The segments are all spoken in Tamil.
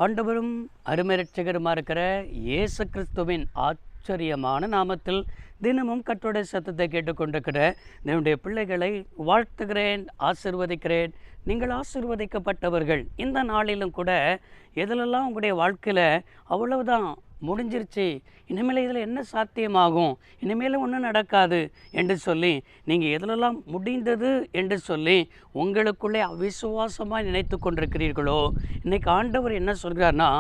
ஆண்டவரும் அருமை இரட்சகருமா இருக்கிற இயேசு கிறிஸ்துவின் ஆச்சரியமான நாமத்தில் தினமும் கர்த்தருடைய சத்தத்தை கேட்டுக்கொண்டிருக்கிற என்னுடைய பிள்ளைகளை வாழ்த்துகிறேன், ஆசீர்வதிக்கிறேன். நீங்கள் ஆசீர்வதிக்கப்பட்டவர்கள். இந்த நாளிலும் கூட எதிலெல்லாம் உங்களுடைய வாழ்க்கையில் அவ்வளவுதான் முடிஞ்சிருச்சு, இனிமேல் இதில் என்ன சாத்தியமாகும், இனிமேல் ஒன்றும் நடக்காது என்று சொல்லி நீங்கள் எதிலெல்லாம் முடிந்தது என்று சொல்லி உங்களுக்குள்ளே அவிசுவாசமாக நினைத்து கொண்டிருக்கிறீர்களோ, இன்றைக்கி ஆண்டவர் என்ன சொல்கிறார்னா,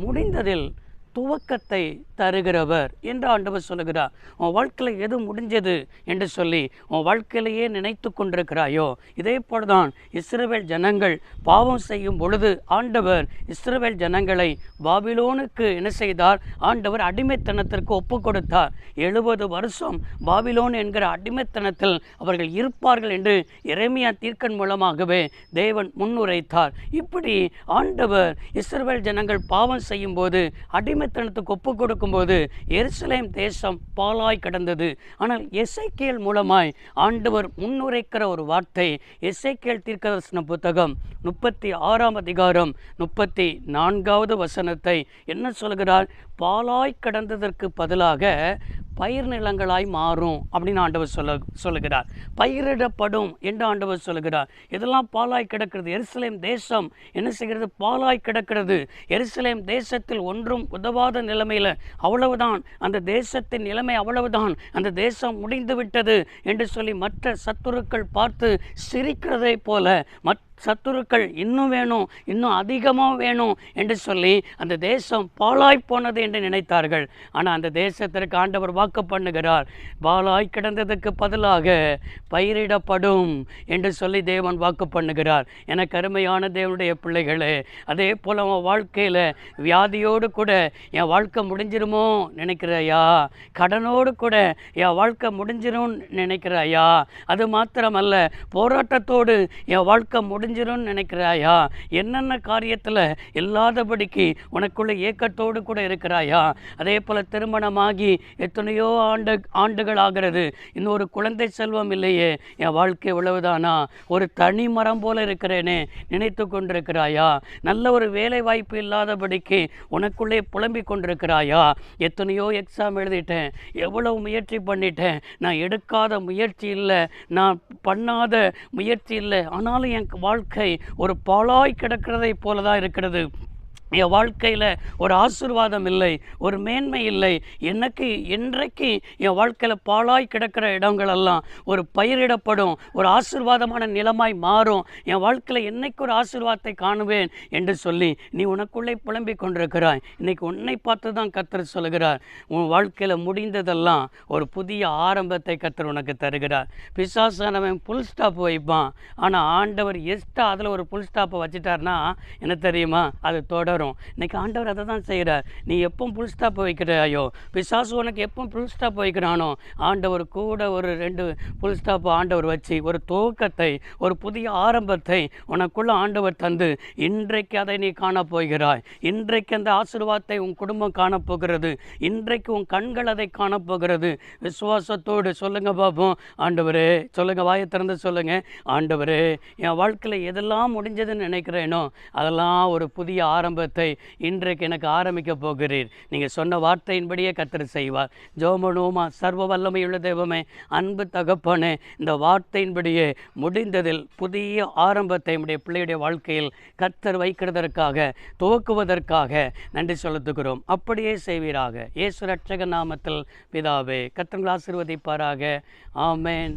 முடிந்ததில் துவக்கத்தை தருகிறவர் என்று ஆண்டவர் சொல்லுகிறார். உன் வாழ்க்கையில் எது முடிஞ்சது என்று சொல்லி உன் வாழ்க்கையிலேயே நினைத்து கொண்டிருக்கிறாயோ, இதே போலதான் இஸ்ரவேல் ஜனங்கள் பாவம் செய்யும் பொழுது ஆண்டவர் இஸ்ரவேல் ஜனங்களை பாபிலோனுக்கு என்ன செய்தார்? ஆண்டவர் அடிமைத்தனத்திற்கு ஒப்பு கொடுத்தார். 70 வருஷம் பாபிலோன் என்கிற அடிமைத்தனத்தில் அவர்கள் இருப்பார்கள் என்று எரேமியா தீர்க்கன் மூலமாகவே தேவன் முன்னுரைத்தார். இப்படி ஆண்டவர் இஸ்ரவேல் ஜனங்கள் பாவம் செய்யும் போது அடிமைத்தனத்துக்கு ஒப்பு கொடுக்கும்போது எருசலேம் தேசம் பாழாய் கிடந்தது. ஆனால் எசேக்கியேல் மூலமாய் ஆண்டவர் முன்னுரைக்கிற ஒரு வார்த்தை, எசேக்கியேல் தீர்க்கதரிசன புத்தகம் 36ஆம் அதிகாரம் 34வது வசனத்தை என்ன சொல்கிறார்? பாழாய் கிடந்ததற்கு பதிலாக பயிர் நிலங்களாய் மாறும் அப்படின்னு ஆண்டவர் சொல்லுகிறார். பயிரிடப்படும் என்று ஆண்டவர் சொல்லுகிறார். இதெல்லாம் பாழாய் கிடக்கிறது. எருசலேம் தேசம் என்ன செய்கிறது? பாழாய் கிடக்கிறது. எருசலேம் தேசத்தில் ஒன்றும் உதவாத நிலைமையில் அவ்வளவுதான், அந்த தேசத்தின் நிலைமை அவ்வளவுதான், அந்த தேசம் முடிந்து விட்டது என்று சொல்லி மற்ற சத்துருக்கள் பார்த்து சிரிக்கிறதை போல சத்துருக்கள் இன்னும் வேணும், இன்னும் அதிகமாக வேணும் என்று சொல்லி அந்த தேசம் பாழாய் போனது என்று நினைத்தார்கள். ஆனால் அந்த தேசத்திற்கு ஆண்டவர் வாக்கு பண்ணுகிறார், பாழாய் கிடந்ததுக்கு பதிலாக பயிரிடப்படும் என்று சொல்லி தேவன் வாக்கு பண்ணுகிறார். எனக்கு அருமையான தேவனுடைய பிள்ளைகளே, அதே போல் அவன் வாழ்க்கையில் வியாதியோடு கூட என் வாழ்க்கை முடிஞ்சிருமோ நினைக்கிறாயா? கடனோடு கூட என் வாழ்க்கை முடிஞ்சிரும் நினைக்கிறாயா? அது மாத்திரமல்ல, போராட்டத்தோடு என் வாழ்க்கை முடிஞ்சிரும் நினைக்கிறாயா? என்னென்ன காரியத்தில் இல்லாதபடிக்கு உனக்குள்ள ஏக்கத்தோடு கூட இருக்கிறாயா? அதே போல் திருமணமாகி எத்தனையோ ஆண்டுகள் ஆகிறது, இன்னொரு குழந்தை செல்வம் இல்லையே, என் வாழ்க்கை உழவுதானா, ஒரு தனி மரம் போல இருக்கிறேனே நினைத்து கொண்டிருக்கிறாயா? நல்ல ஒரு வேலை வாய்ப்பு இல்லாதபடிக்கு உனக்குள்ளே புலம்பிக் கொண்டிருக்கிறாயா? எத்தனையோ எக்ஸாம் எழுதிட்டேன், எவ்வளவு முயற்சி பண்ணிட்டேன், நான் எடுக்காத முயற்சி இல்லை, நான் பண்ணாத முயற்சி இல்லை, ஆனாலும் என் வாழ்க்கை ஒரு பாழாய் கிடக்கிறதை போல தான் இருக்கிறது. என் வாழ்க்கையில் ஒரு ஆசீர்வாதம் இல்லை, ஒரு மேன்மை இல்லை. இன்றைக்கு என் வாழ்க்கையில் பாழாய் கிடக்கிற இடங்களெல்லாம் ஒரு பயிரிடப்படும், ஒரு ஆசீர்வாதமான நிலமாய் மாறும். என் வாழ்க்கையில் என்னைக்கு ஒரு ஆசீர்வாதத்தை காணுவேன் என்று சொல்லி நீ உனக்குள்ளே புலம்பிக் கொண்டிருக்கிறாய். இன்றைக்கி உன்னை பார்த்து தான் கர்த்தர் சொல்கிறார், உன் வாழ்க்கையில் முடிந்ததெல்லாம் ஒரு புதிய ஆரம்பத்தை கர்த்தர் உனக்கு தருகிறார். பிசாசானவன் புல் ஸ்டாப் வைப்பான், ஆனால் ஆண்டவர் எஸ்டா அதில் ஒரு புல் ஸ்டாப்பை வச்சுட்டார்னா என்ன தெரியுமா? அது தொடரும். இன்னைக்கு ஆண்டவர் அதை தான் செய்கிறார். நீ எப்போ புல் ஸ்டாப் வைக்கிறாயோ, பிசாசு உனக்கு எப்போ புல் ஸ்டாப் வைக்கிறானோ, ஆண்டவர் கூட ஒரு 2 புல் ஸ்டாப் ஆண்டவர் வச்சு ஒரு துவக்கத்தை, ஒரு புதிய ஆரம்பத்தை உனக்குள்ள ஆண்டவர் தந்து இன்றைக்கு அதை நீ காணப்போகிறாய். இன்றைக்கு அந்த ஆசீர்வாதத்தை உன் குடும்பம் காணப்போகிறது. இன்றைக்கு உன் கண்கள் அதை காணப்போகிறது. விசுவாசத்தோடு சொல்லுங்க பாப்போம், ஆண்டவரே சொல்லுங்க, வாயை திறந்து சொல்லுங்க, ஆண்டவரே என் வாழ்க்கையில் எதெல்லாம் முடிஞ்சதுன்னு நினைக்கிறேனோ அதெல்லாம் ஒரு புதிய ஆரம்பத்தை இன்றைக்கு எனக்கு ஆரம்பிக்க போகிறீர். நீங்கள் சொன்ன வார்த்தையின்படியே கர்த்தர் செய்வார். ஜெபமோமா. சர்வ வல்லமையுள்ள தெய்வமே, அன்பு தகப்பனே, இந்த வார்த்தையின்படியே முடிந்ததில் புதிய ஆரம்பத்தை நம்முடைய பிள்ளையுடைய வாழ்க்கையில் கர்த்தர் வைக்கிறதற்காக, துவக்குவதற்காக நன்றி செலுத்துகிறோம். அப்படியே செய்வீராக. இயேசு ரட்சக நாமத்தில் பிதாவே. கர்த்தர் ஆசீர்வதிப்பாராக. ஆமென்.